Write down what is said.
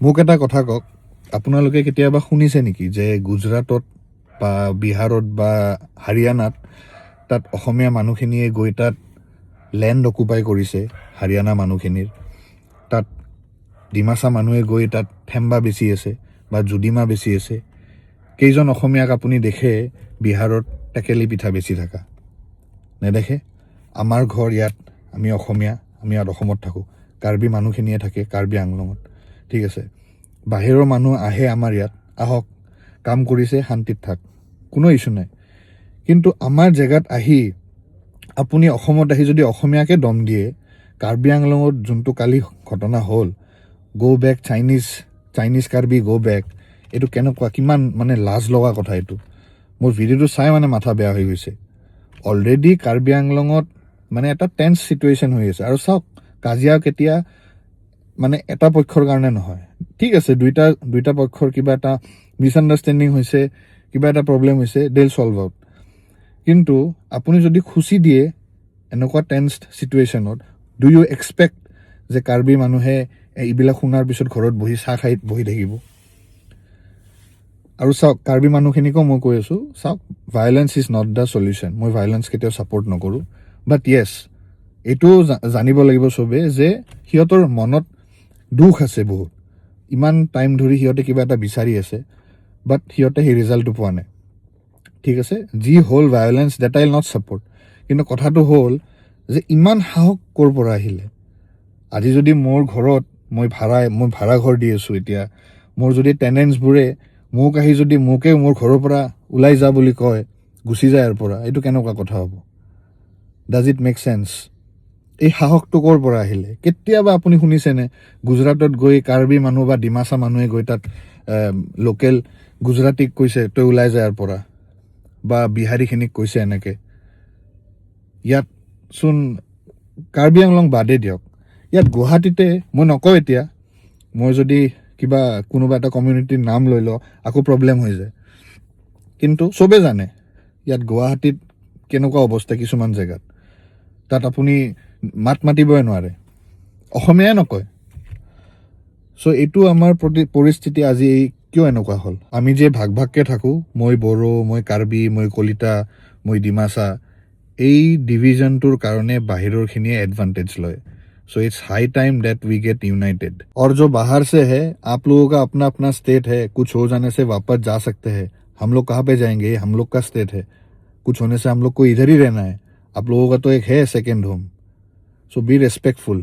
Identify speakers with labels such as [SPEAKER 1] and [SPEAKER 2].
[SPEAKER 1] মোক এটা কথা কওক, আপোনালোকে কেতিয়াবা শুনিছে নেকি যে গুজৰাটত বা বিহাৰত বা হাৰিয়ানাত তাত অসমীয়া মানুহখিনিয়ে গৈ তাত লেণ্ড অকুপাই কৰিছে হাৰিয়ানা মানুহখিনিৰ, তাত ডিমাচা মানুহে গৈ তাত থেম্বা বেচি আছে বা জুদিমা বেচি আছে। কেইজন অসমীয়াক আপুনি দেখে বিহাৰত টেকেলি পিঠা বেচি থকা? নেদেখে। আমাৰ ঘৰ ইয়াত, আমি অসমীয়া, আমি ইয়াত অসমত থাকোঁ। কাৰ্বি মানুহখিনিয়ে থাকে কাৰ্বি আংলঙত, ঠিক আছে। বাহিৰৰ মানুহ আহে আমাৰ ইয়াত, আহক, কাম কৰিছে, শান্তিত থাক, কোনো ইছ্যু নাই। কিন্তু আমাৰ জেগাত আহি আপুনি অসমত আহি যদি অসমীয়াকে দম দিয়ে, কাৰ্বি আংলঙত যোনটো কালি ঘটনা হ'ল, গ' বেক চাইনিজ কাৰ্বি গ' বেক, এইটো কেনেকুৱা, কিমান মানে লাজ লগা কথা এইটো। মোৰ ভিডিঅ'টো চাই মানে মাথা বেয়া হৈ গৈছে। অলৰেডি কাৰ্বি আংলঙত মানে এটা টেন্স চিটুৱেশ্যন হৈ আছে। আৰু চাওক, কাজিয়া কেতিয়া মানে এটা পক্ষৰ কাৰণে নহয়, ঠিক আছে, দুইটা পক্ষৰ কিবা এটা মিছআণ্ডাৰষ্টেণ্ডিং হৈছে, কিবা এটা প্ৰব্লেম হৈছে, দেল চল্ভ আউট। কিন্তু আপুনি যদি খুচি দিয়ে এনেকুৱা টেন্স চিটুৱেশ্যনত, ডু ইউ এক্সপেক্ট যে কাৰ্বি মানুহে এইবিলাক শুনাৰ পিছত ঘৰত বহি চাহ খাই বহি থাকিব? আৰু চাওক, কাৰ্বি মানুহখিনিকো মই কৈ আছোঁ, চাওক, violence is not the solution. মই ভায়লেঞ্চ কেতিয়াও ছাপৰ্ট নকৰোঁ, বাট য়েছ, এইটোও জানিব লাগিব চবে যে সিহঁতৰ মনত দুখ আছে বহুত। ইমান টাইম ধৰি সিহঁতে কিবা এটা বিচাৰি আছে, বাট সিহঁতে সেই ৰিজাল্টটো পোৱা নাই, ঠিক আছে। যি হ'ল violence, that I will not support. কিন্তু কথাটো হ'ল যে ইমান সাহস ক'ৰ পৰা আহিলে? আজি যদি মোৰ ঘৰত মই ভাড়া ঘৰ দি আছোঁ এতিয়া, মোৰ যদি টেনেণ্টছবোৰে মোক আহি যদি মোকে মোৰ ঘৰৰ পৰা ওলাই যা বুলি কয়, গুচি যায় ইয়াৰ পৰা, এইটো কেনেকুৱা কথা হ'ব? Does it make sense? এই সাহসটো ক'ৰ পৰা আহিলে? কেতিয়াবা আপুনি শুনিছেনে গুজৰাটত গৈ কাৰ্বি মানুহ বা ডিমাচা মানুহে গৈ তাত লোকেল গুজৰাটীক কৈছে তই ওলাই যায় ইয়াৰ পৰা, বা বিহাৰীখিনিক কৈছে এনেকৈ? ইয়াত চোন কাৰ্বি আংলং বাদেই দিয়ক, ইয়াত গুৱাহাটীতে, মই নকওঁ এতিয়া, মই যদি কিবা কোনোবা এটা কমিউনিটিৰ নাম লৈ লওঁ আকৌ প্ৰব্লেম হৈ যায়। কিন্তু চবে জানে ইয়াত গুৱাহাটীত কেনেকুৱা অৱস্থা কিছুমান জেগাত। তাত আপুনি মাত মাতিবই নোৱাৰে, অসমীয়াই নকয়। চ' এইটো আমাৰ পৰিস্থিতি আজি কিয় এনেকুৱা হ'ল? আমি যে ভাগকৈ থাকোঁ, মই বড়ো, মই কাৰ্বি, মই কলিতা, মই ডিমাচা, এই ডিভিজনটোৰ কাৰণে বাহিৰৰখিনিয়ে এডভান্টেজ লয়। So it's high time that we get united. और जो बाहर से है, आप लोगों का अपना अपना स्टेट है, कुछ हो जाने से वापस जा सकते हैं। हम लोग कहाँ पे जाएंगे? हम लोग का स्टेट है, कुछ होने से हम लोग को इधर ही रहना है। आप लोगों का तो एक है सेकेंड होम। सो बी रेस्पेक्टफुल।